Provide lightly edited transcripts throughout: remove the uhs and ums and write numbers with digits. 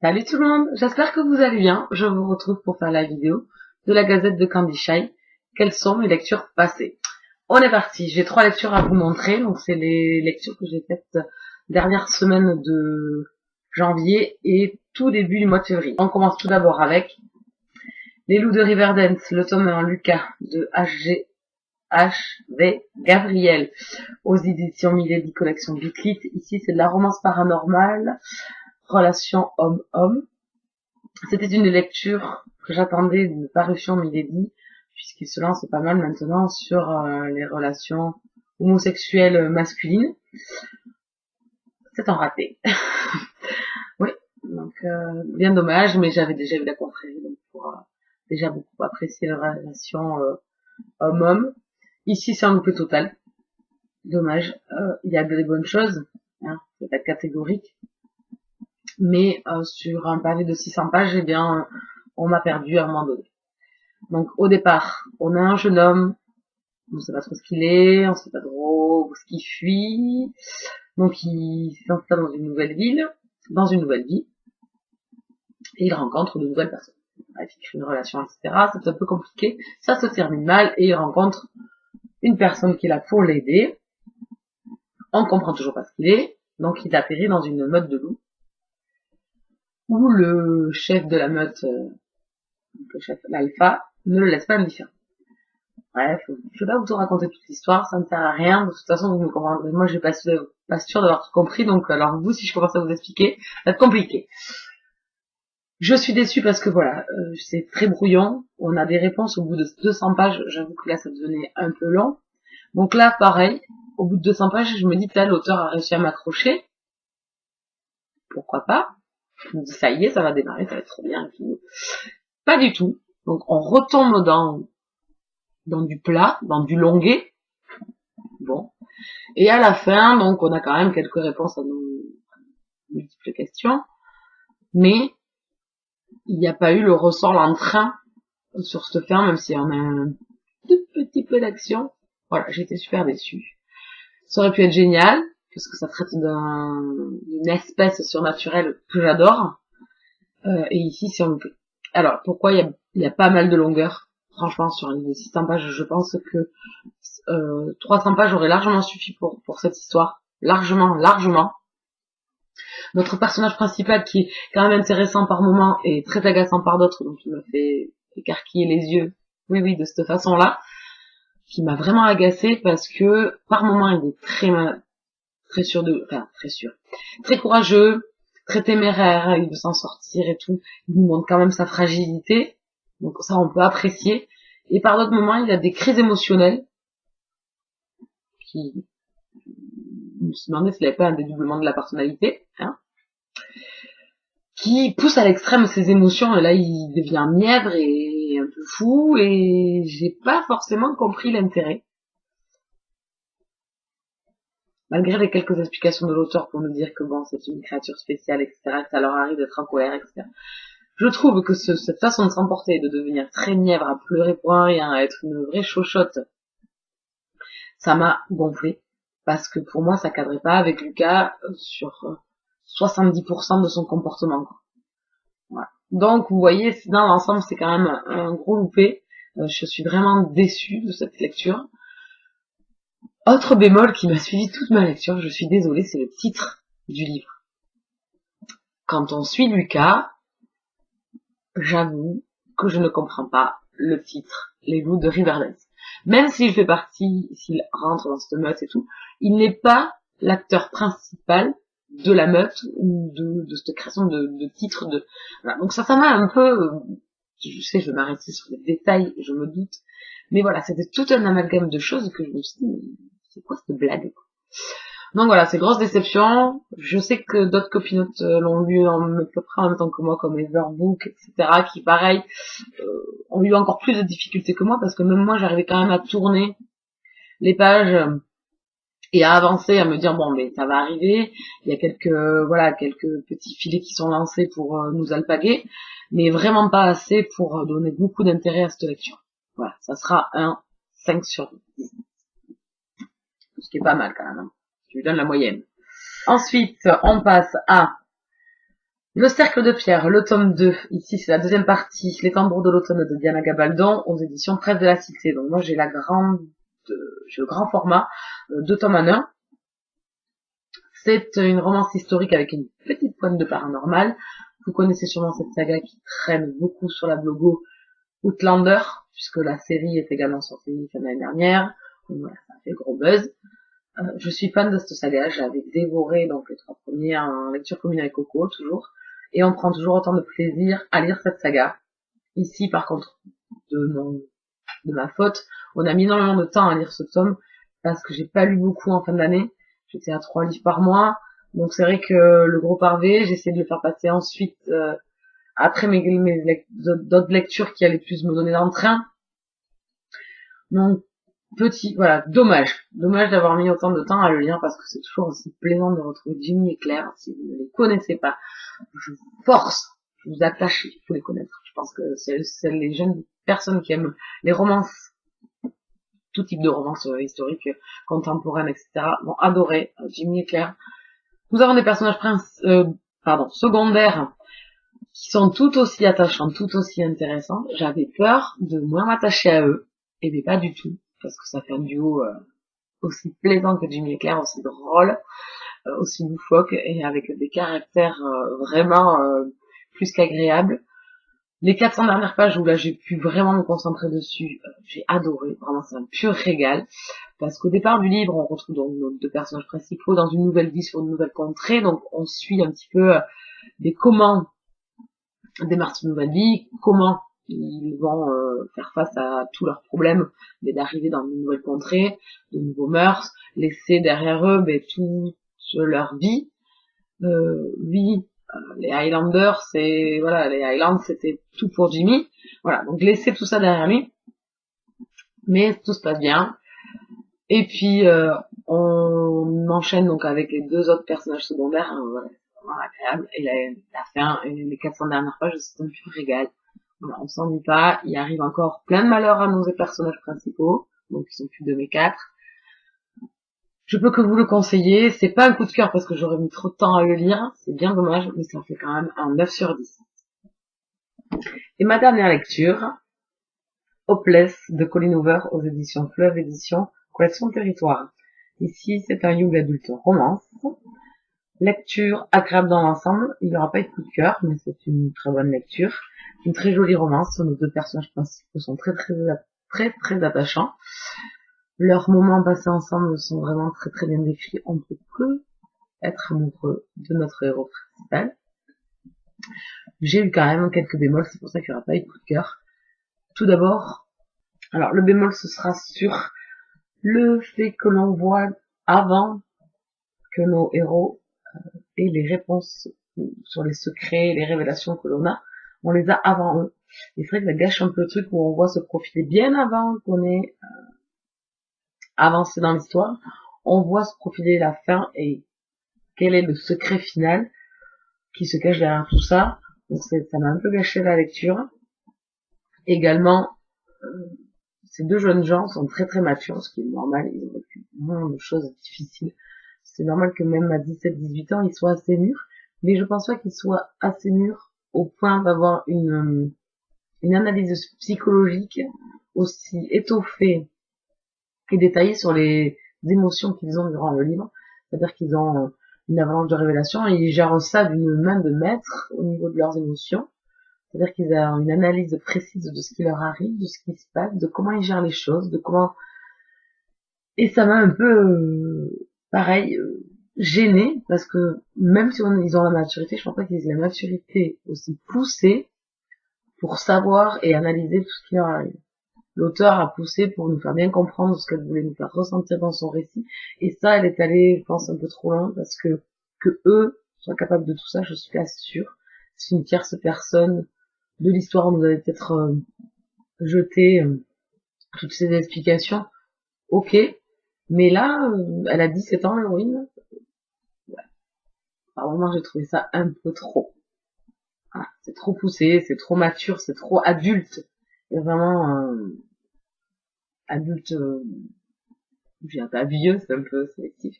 Salut tout le monde, j'espère que vous allez bien. Je vous retrouve pour faire la vidéo de la Gazette de Candy Shy. Quelles sont mes lectures passées? On est parti, j'ai 3 lectures à vous montrer. Donc c'est les lectures que j'ai faites dernière semaine de janvier et tout début du mois de février. On commence tout d'abord avec Les Loups de Riverdance, le tome 1 Lucas de H.V. Gabriel aux éditions Milady Collection Bitlit. Ici c'est de la romance paranormale, relation homme-homme. C'était une lecture que j'attendais d'une parution Milady, puisqu'il se lance pas mal maintenant sur les relations homosexuelles masculines. C'est un raté. Oui, donc bien dommage, mais j'avais déjà vu la confrérie, donc pour déjà beaucoup apprécier la relation homme-homme. Ici, c'est un loupé total. Dommage. Il y a des bonnes choses, hein, c'est pas catégorique, mais sur un pavé de 600 pages, eh bien, on m'a perdu à un moment donné. Donc au départ, on a un jeune homme, on ne sait pas trop ce qu'il est, on ne sait pas trop où ce qu'il fuit, donc il s'installe dans une nouvelle ville, dans une nouvelle vie, et il rencontre de nouvelles personnes. Bref, il crée une relation, etc. C'est un peu compliqué, ça se termine mal, et il rencontre une personne qui est là pour l'aider. On comprend toujours pas ce qu'il est, donc il atterrit dans une meute de loups, où le chef de la meute, le chef, l'alpha, ne le laisse pas indifférent. Bref, je vais pas vous raconter toute l'histoire, ça ne sert à rien, de toute façon vous me comprendrez. Moi je suis pas sûre d'avoir tout compris, donc alors vous, si je commence à vous expliquer, ça va être compliqué. Je suis déçue parce que voilà, c'est très brouillon, on a des réponses au bout de 200 pages, j'avoue que là ça devenait un peu long. Donc là pareil, au bout de 200 pages, je me dis que là l'auteur a réussi à m'accrocher, pourquoi pas, je me dis ça y est, ça va démarrer, ça va être trop bien, et tout. Pas du tout, donc on retombe dans du plat, dans du longuet, bon. Et à la fin, donc, on a quand même quelques réponses à nos multiples questions, mais il n'y a pas eu le ressort l'entrain sur cette fin, même si on a un tout petit peu d'action. Voilà, j'étais super déçue. Ça aurait pu être génial, parce que ça traite d'une espèce surnaturelle que j'adore, et ici, c'est un peu... Alors, pourquoi il y a pas mal de longueur? Franchement, sur les 600 pages, je pense que 300 pages auraient largement suffi pour cette histoire. Largement. Notre personnage principal, qui est quand même intéressant par moments et très agaçant par d'autres, donc il m'a fait écarquiller les yeux, oui, de cette façon-là, qui m'a vraiment agacé parce que par moments il est très sûr très courageux, très téméraire, il veut s'en sortir et tout, il nous montre quand même sa fragilité, donc ça on peut apprécier, et par d'autres moments il a des crises émotionnelles, qui, je me suis demandé s'il n'avait pas un dédoublement de la personnalité, hein, qui pousse à l'extrême ses émotions, et là il devient mièvre et un peu fou, et j'ai pas forcément compris l'intérêt. Malgré les quelques explications de l'auteur pour nous dire que bon, c'est une créature spéciale, etc., que ça leur arrive d'être en colère, etc. Je trouve que cette façon de s'emporter, de devenir très mièvre, à pleurer pour un rien, à être une vraie chochotte, ça m'a gonflé. Parce que pour moi, ça cadrait pas avec Lucas sur 70% de son comportement, quoi. Voilà. Donc, vous voyez, dans l'ensemble, c'est quand même un gros loupé. Je suis vraiment déçue de cette lecture. Autre bémol qui m'a suivi toute ma lecture, je suis désolée, c'est le titre du livre. Quand on suit Lucas, j'avoue que je ne comprends pas le titre, Les Loups de Riverdance. Même s'il fait partie, s'il rentre dans cette meute et tout, il n'est pas l'acteur principal de la meute ou de cette création de titre de... Voilà. Donc ça m'a un peu... je sais, je vais m'arrêter sur les détails, je me doute. Mais voilà, c'était tout un amalgame de choses que je me suis dit, c'est quoi cette blague, quoi. Donc voilà, c'est grosse déception. Je sais que d'autres copinotes l'ont lu à peu près en même temps que moi, comme Everbook, etc., qui pareil, ont eu encore plus de difficultés que moi, parce que même moi, j'arrivais quand même à tourner les pages et à avancer, à me dire bon, mais ça va arriver. Il y a quelques petits filets qui sont lancés pour nous alpaguer, mais vraiment pas assez pour donner beaucoup d'intérêt à cette lecture. Voilà, ça sera un 5 sur 10. Ce qui est pas mal quand même, hein. Je lui donne la moyenne. Ensuite, on passe à Le cercle de pierre, le tome 2. Ici, c'est la deuxième partie. Les tambours de l'automne de Diana Gabaldon aux éditions Presse de la Cité. Donc moi, j'ai le grand format, 2 tomes en 1. C'est une romance historique avec une petite pointe de paranormal. Vous connaissez sûrement cette saga qui traîne beaucoup sur la blogo Outlander, puisque la série est également sortie l'année dernière. Donc voilà, ça fait gros buzz. Je suis fan de cette saga, j'avais dévoré donc les 3 premiers en lecture commune avec Coco, toujours. Et on prend toujours autant de plaisir à lire cette saga. Ici, par contre, de ma faute, on a mis énormément de temps à lire ce tome, parce que j'ai pas lu beaucoup en fin d'année. J'étais à 3 livres par mois. Donc c'est vrai que le gros parvé, j'ai essayé de le faire passer ensuite, après mes d'autres lectures qui allaient plus me donner d'entrain. Donc, voilà, dommage d'avoir mis autant de temps à le lire parce que c'est toujours aussi plaisant de retrouver Jimmy et Claire. Si vous ne les connaissez pas, je vous attache, il faut les connaître. Je pense que c'est les jeunes personnes qui aiment les romances, tout type de romances historiques, contemporaines, etc. vont adorer Jimmy et Claire. Nous avons des personnages secondaires qui sont tout aussi attachants, tout aussi intéressants. J'avais peur de moins m'attacher à eux, et mais pas du tout, parce que ça fait un duo aussi plaisant que Jimmy et Claire, aussi drôle, aussi loufoque, et avec des caractères vraiment plus qu'agréables. Les 400 dernières pages où là j'ai pu vraiment me concentrer dessus, j'ai adoré, vraiment c'est un pur régal, parce qu'au départ du livre on retrouve donc nos 2 personnages principaux dans une nouvelle vie sur une nouvelle contrée, donc on suit un petit peu comment démarrent une nouvelle vie, comment ils vont faire face à tous leurs problèmes, d'arriver dans une nouvelle contrée, de nouveaux mœurs, laisser derrière eux toute leur vie. Les Highlanders, les Highlands, c'était tout pour Jimmy. Voilà, donc laisser tout ça derrière lui. Mais tout se passe bien. Et puis on enchaîne donc avec les 2 autres personnages secondaires. Voilà, c'est vraiment agréable. Et la fin, les 400 dernières pages, c'est un pur régal. Voilà, on s'ennuie pas. Il arrive encore plein de malheurs à nos personnages principaux. Donc ils sont plus de mes 4. Je peux que vous le conseiller. C'est pas un coup de cœur parce que j'aurais mis trop de temps à le lire. C'est bien dommage, mais ça fait quand même un 9 sur 10. Et ma dernière lecture, Hopeless de Colleen Hoover aux éditions Fleuve Éditions, collection Territoire. Ici, c'est un young adulte romance. Lecture agréable dans l'ensemble. Il n'y aura pas eu de coup de cœur, mais c'est une très bonne lecture. Une très jolie romance. Nos 2 personnages principaux sont très attachants. Leurs moments passés ensemble sont vraiment très bien décrits. On ne peut que être amoureux de notre héros principal. J'ai eu quand même quelques bémols, c'est pour ça qu'il n'y aura pas eu de coup de cœur. Tout d'abord, alors le bémol ce sera sur le fait que l'on voit avant que nos héros aient les réponses sur les secrets, les révélations que l'on a, on les a avant eux. Et c'est vrai que ça gâche un peu le truc où on voit se profiler bien avant qu'on ait avancé dans l'histoire. On voit se profiler la fin et quel est le secret final qui se cache derrière tout ça. Donc ça m'a un peu gâché la lecture. Également, ces 2 jeunes gens sont très matures, ce qui est normal, ils ont vécu moins de choses difficiles. C'est normal que même à 17-18 ans, ils soient assez mûrs, mais je pense pas qu'ils soient assez mûrs au point d'avoir une analyse psychologique aussi étoffée et détaillée sur les émotions qu'ils ont durant le livre. C'est-à-dire qu'ils ont une avalanche de révélations et ils gèrent ça d'une main de maître au niveau de leurs émotions. C'est-à-dire qu'ils ont une analyse précise de ce qui leur arrive, de ce qui se passe, de comment ils gèrent les choses, de comment... Et ça m'a un peu, pareil, gêné, parce que même si ils ont la maturité, je pense pas qu'ils aient la maturité aussi poussée pour savoir et analyser tout ce qui leur arrive. L'auteur a poussé pour nous faire bien comprendre ce qu'elle voulait nous faire ressentir dans son récit, et ça, elle est allée, je pense, un peu trop loin, parce que eux soient capables de tout ça, je suis pas sûre. C'est une tierce personne de l'histoire, on nous avait peut-être jeté toutes ces explications, ok, mais là, elle a 17 ans, l'héroïne. Ouais. Par moment, j'ai trouvé ça un peu trop. Ah, c'est trop poussé, c'est trop mature, c'est trop adulte. Il y a vraiment adulte, je dirais pas vieux, c'est un peu sélectif.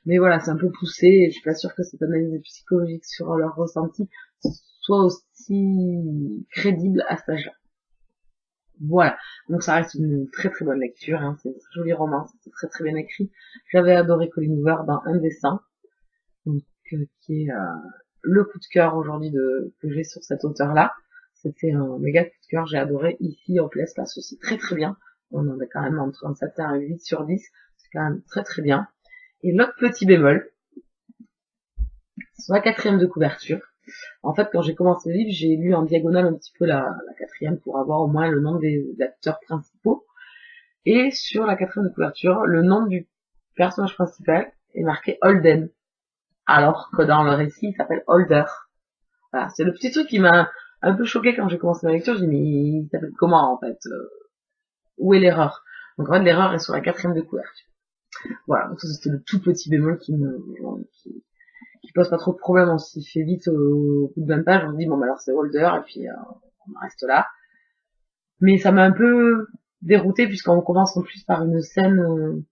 Mais voilà, c'est un peu poussé et je suis pas sûre que cette analyse psychologique sur leur ressenti soit aussi crédible à cet âge-là. Voilà, donc ça reste une très très bonne lecture, hein. C'est une très jolie romance, c'est très très bien écrit. J'avais adoré Colleen Hoover dans Un dessin, donc, qui est le coup de cœur aujourd'hui que j'ai sur cet auteur-là. C'était un méga coup de cœur, j'ai adoré. Ici, en place, là, aussi très très bien. On en est quand même entre un 7 et un 8 sur 10, c'est quand même très très bien. Et l'autre petit bémol, sur la 4e de couverture, en fait, quand j'ai commencé le livre, j'ai lu en diagonale un petit peu la 4e pour avoir au moins le nom des acteurs principaux. Et sur la 4e de couverture, le nom du personnage principal est marqué Holden. Alors que dans le récit, il s'appelle Holder. Voilà, c'est le petit truc qui m'a un peu choqué quand j'ai commencé ma lecture. J'ai dit, mais il s'appelle comment, en fait? Où est l'erreur? Donc, en fait, l'erreur est sur la 4e de couverture. Voilà, donc ça, c'était le tout petit bémol qui pose pas trop de problème. On s'y fait vite au bout de 20 pages. On se dit, bon, bah, alors c'est Holder, et puis, on reste là. Mais ça m'a un peu dérouté puisqu'on commence en plus par une scène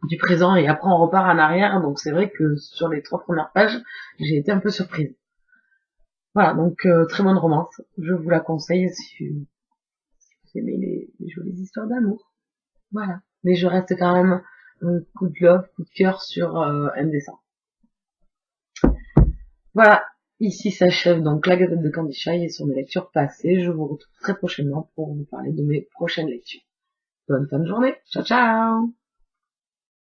du présent et après on repart en arrière, donc c'est vrai que sur les 3 premières pages, j'ai été un peu surprise. Voilà, donc très bonne romance, je vous la conseille si vous aimez les jolies histoires d'amour. Voilà, mais je reste quand même coup de love, coup de cœur sur Un dessin. Voilà, ici s'achève donc la Gazette de Candy Shy et sur mes lectures passées. Je vous retrouve très prochainement pour vous parler de mes prochaines lectures. Bonne fin de journée, ciao ciao.